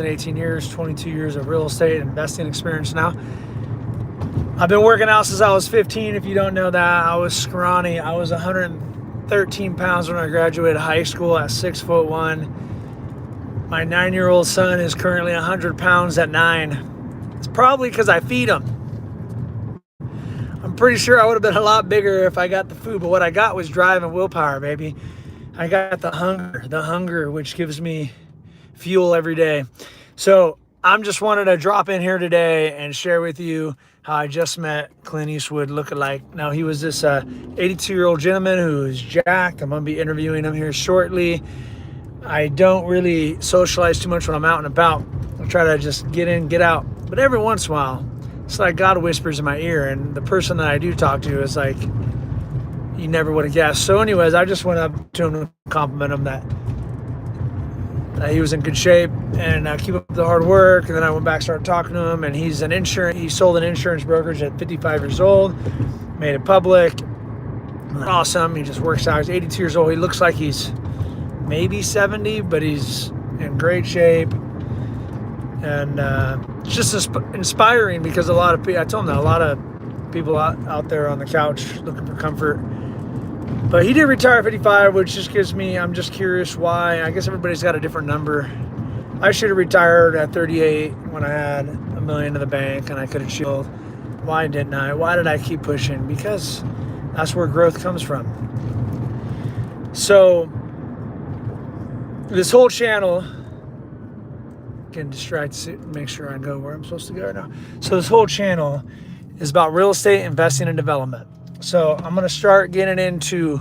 18 years, 22 years of real estate investing experience now. I've been working out since I was 15. If you don't know that, I was scrawny. I was 113 pounds when I graduated high school at 6'1". My 9-year-old son is currently 100 pounds at 9. It's probably because I feed him. I'm pretty sure I would have been a lot bigger if I got the food, but what I got was drive and willpower, baby. I got the hunger, which gives me fuel every day. So I'm just wanted to drop in here today and share with you how I just met Clint Eastwood lookalike. Now, he was this 82-year-old gentleman who is jacked. I'm going to be interviewing him here shortly. I don't really socialize too much when I'm out and about. I try to just get in, get out. But every once in a while, it's like God whispers in my ear, and the person that I do talk to is like, you never would have guessed. So anyways, I just went up to him to compliment him that he was in good shape and keep up the hard work. And then I went back, started talking to him, and he sold an insurance brokerage at 55 years old, made it public. Awesome. He just works out. He's 82 years old. He looks like he's maybe 70, but he's in great shape. And it's just inspiring because I told him that a lot of people out there on the couch looking for comfort. But he did retire at 55, which just gives me, I'm just curious why. I guess everybody's got a different number. I should have retired at 38 when I had $1 million in the bank and I could have chilled. Why didn't I? Why did I keep pushing? Because that's where growth comes from. So this whole channel, getting distracted, make sure I go where I'm supposed to go right now. So this whole channel is about real estate, investing, and development. So I'm going to start getting into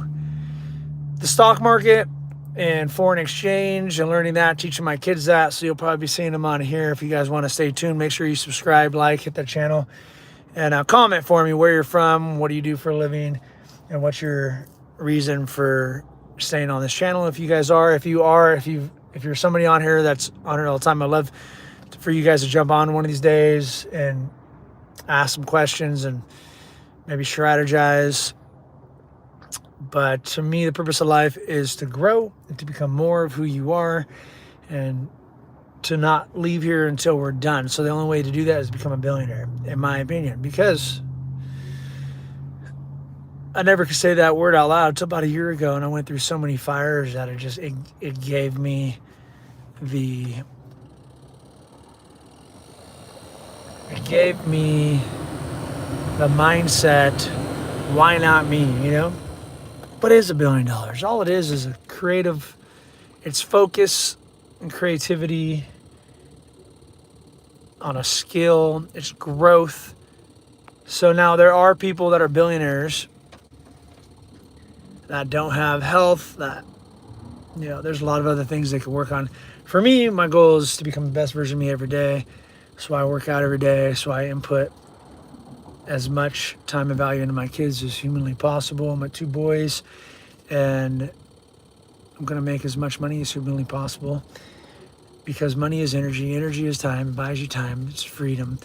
the stock market and foreign exchange and learning that, teaching my kids that. So you'll probably be seeing them on here. If you guys want to stay tuned, make sure you subscribe, like, hit that channel, and comment for me where you're from, what do you do for a living, and what's your reason for staying on this channel. If you're somebody on here that's on here all the time, I'd love for you guys to jump on one of these days and ask some questions and maybe strategize. But to me, the purpose of life is to grow and to become more of who you are and to not leave here until we're done. So the only way to do that is become a billionaire, in my opinion, because I never could say that word out loud until about a year ago, and I went through so many fires that it gave me the mindset, why not me, What is $1 billion? All it is a creative, it's focus and creativity on a skill, it's growth. So now there are people that are billionaires that don't have health, that, there's a lot of other things they can work on. For me, my goal is to become the best version of me every day. So I work out every day. So I input as much time and value into my kids as humanly possible. I'm at 2 boys, and I'm going to make as much money as humanly possible, because money is energy. Energy is time. It buys you time. It's freedom.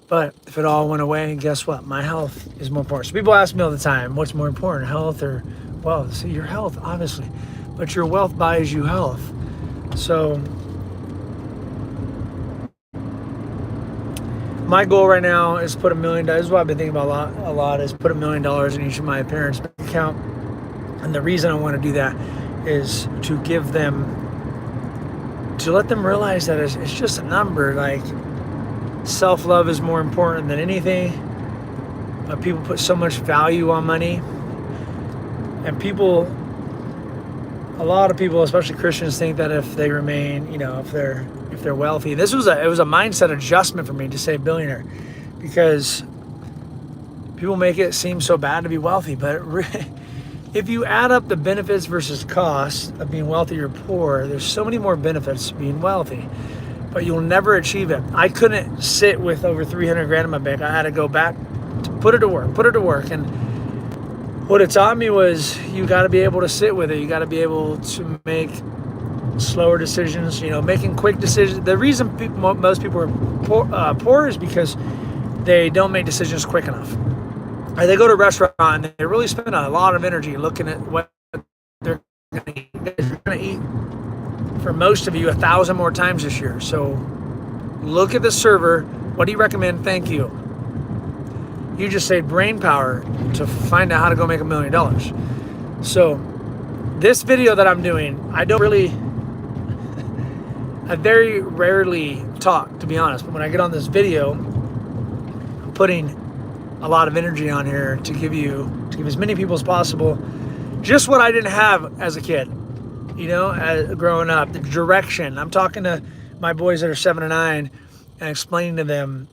But if it all went away, guess what? My health is more important. So people ask me all the time, what's more important, health or wealth? See, your health, obviously. But your wealth buys you health. So my goal right now is put $1 million. This is what I've been thinking about a lot is put $1 million in each of my parents' bank account. And the reason I want to do that is to give them, to let them realize that it's just a number. Like, self-love is more important than anything. But people put so much value on money. And a lot of people, especially Christians, think that if they remain, if they're wealthy. It was a mindset adjustment for me to say billionaire, because people make it seem so bad to be wealthy, but if you add up the benefits versus costs of being wealthy or poor, there's so many more benefits being wealthy, but you'll never achieve it. I couldn't sit with over 300 grand in my bank. I had to go back to put it to work. And what it taught me was you got to be able to sit with it. You got to be able to make slower decisions, making quick decisions. The reason most people are poor is because they don't make decisions quick enough. Or they go to a restaurant and they really spend a lot of energy looking at what they're going to eat. They're going to eat, for most of you, 1,000 more times this year. So Look at the server. What do you recommend? Thank you. You just saved brain power to find out how to go make $1 million. So this video that I'm doing, I very rarely talk, to be honest. But when I get on this video, I'm putting a lot of energy on here to give as many people as possible just what I didn't have as a kid, growing up, the direction. I'm talking to my boys that are 7 and 9 and explaining to them,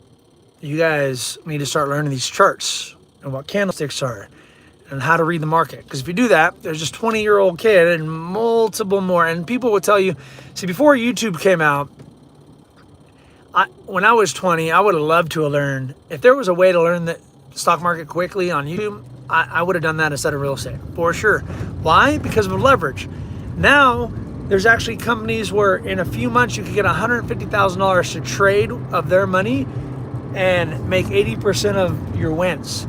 you guys need to start learning these charts and what candlesticks are and how to read the market. Because if you do that, there's this 20-year-old kid and multiple more. And people would tell you, see, before YouTube came out, when I was 20, I would have loved to have learned. If there was a way to learn the stock market quickly on YouTube, I would have done that instead of real estate, for sure. Why? Because of leverage. Now, there's actually companies where in a few months you could get $150,000 to trade of their money and make 80% of your wins.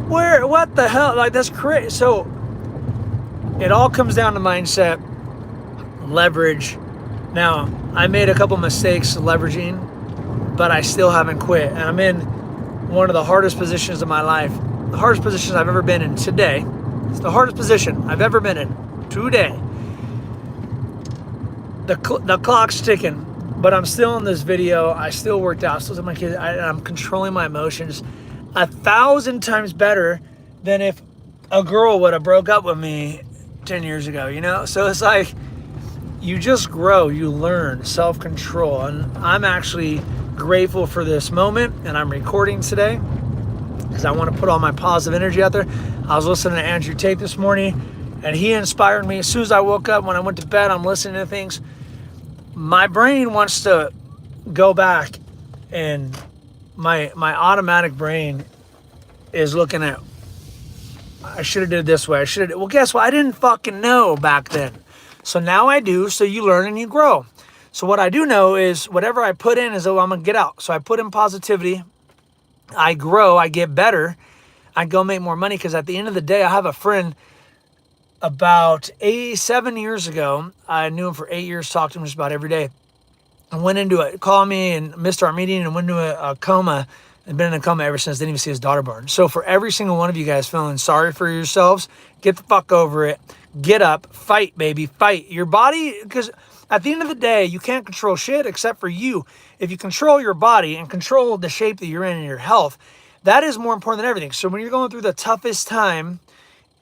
What the hell? Like, that's crazy. So it all comes down to mindset, leverage. Now, I made a couple mistakes leveraging, but I still haven't quit. And I'm in one of the hardest positions of my life. The hardest positions I've ever been in today. It's the hardest position I've ever been in today. The clock's ticking, but I'm still in this video. I still worked out. Still with my kids. I'm controlling my emotions 1,000 times better than if a girl would have broke up with me 10 years ago, So it's like, you just grow, you learn self-control. And I'm actually grateful for this moment, and I'm recording today because I want to put all my positive energy out there. I was listening to Andrew Tate this morning, and he inspired me. As soon as I woke up, when I went to bed, I'm listening to things. My brain wants to go back, and my automatic brain is looking at, I should have did it this way. Well, guess what? I didn't fucking know back then. So now I do, so you learn and you grow. So what I do know is whatever I put in is what I'm going to get out. So I put in positivity. I grow. I get better. I go make more money, because at the end of the day, I have a friend about 7 years ago. I knew him for 8 years, talked to him just about every day. I went into it, called me and missed our meeting and went into a coma, and been in a coma ever since. Didn't even see his daughter born. So for every single one of you guys feeling sorry for yourselves, get the fuck over it. Get up, fight, baby, fight. Your body, because at the end of the day, you can't control shit except for you. If you control your body and control the shape that you're in and your health, that is more important than everything. So when you're going through the toughest time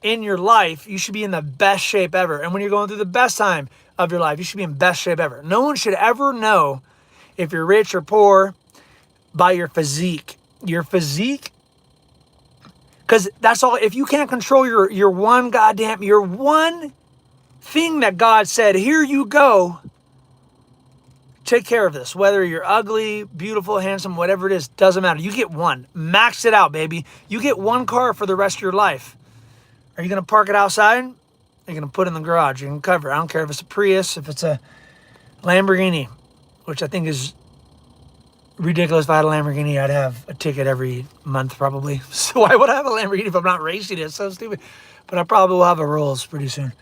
in your life, you should be in the best shape ever. And when you're going through the best time of your life, you should be in best shape ever. No one should ever know if you're rich or poor by your physique. Your physique, because that's all. If you can't control your one thing that God said, here you go, take care of this. Whether you're ugly, beautiful, handsome, whatever it is, doesn't matter. You get one. Max it out, baby. You get one car for the rest of your life. Are you going to park it outside? Are you going to put it in the garage? You can cover it. I don't care if it's a Prius, if it's a Lamborghini, which I think is ridiculous. If I had a Lamborghini, I'd have a ticket every month probably. So why would I have a Lamborghini if I'm not racing it? It's so stupid. But I probably will have a Rolls pretty soon,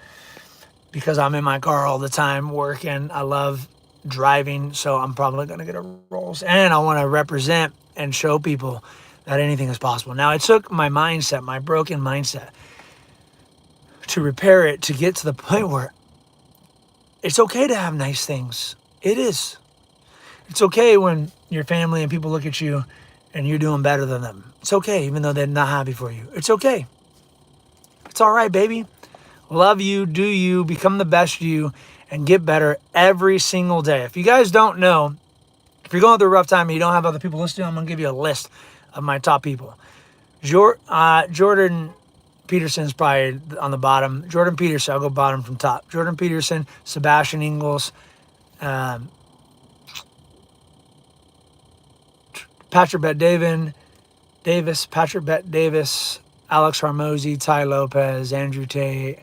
because I'm in my car all the time working. I love driving, so I'm probably going to get a Rolls. And I want to represent and show people that anything is possible. Now, it took my mindset, my broken mindset, to repair it, to get to the point where it's okay to have nice things. It is. It's okay when your family and people look at you and you're doing better than them. It's okay, even though they're not happy for you. It's okay. It's all right, baby. Love you, do you, become the best you, and get better every single day. If you guys don't know, if you're going through a rough time and you don't have other people listening, I'm going to give you a list of my top people. Jordan Peterson's probably on the bottom. Jordan Peterson, I'll go bottom from top. Jordan Peterson, Sebastian Ingalls, Patrick Bet-Davis, Alex Hormozy, Ty Lopez, Andrew Tate,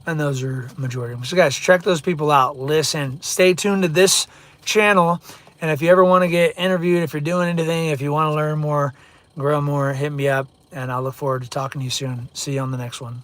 and those are majority of them. So guys, check those people out. Listen, stay tuned to this channel. And if you ever want to get interviewed, if you're doing anything, if you want to learn more, grow more, hit me up. And I'll look forward to talking to you soon. See you on the next one.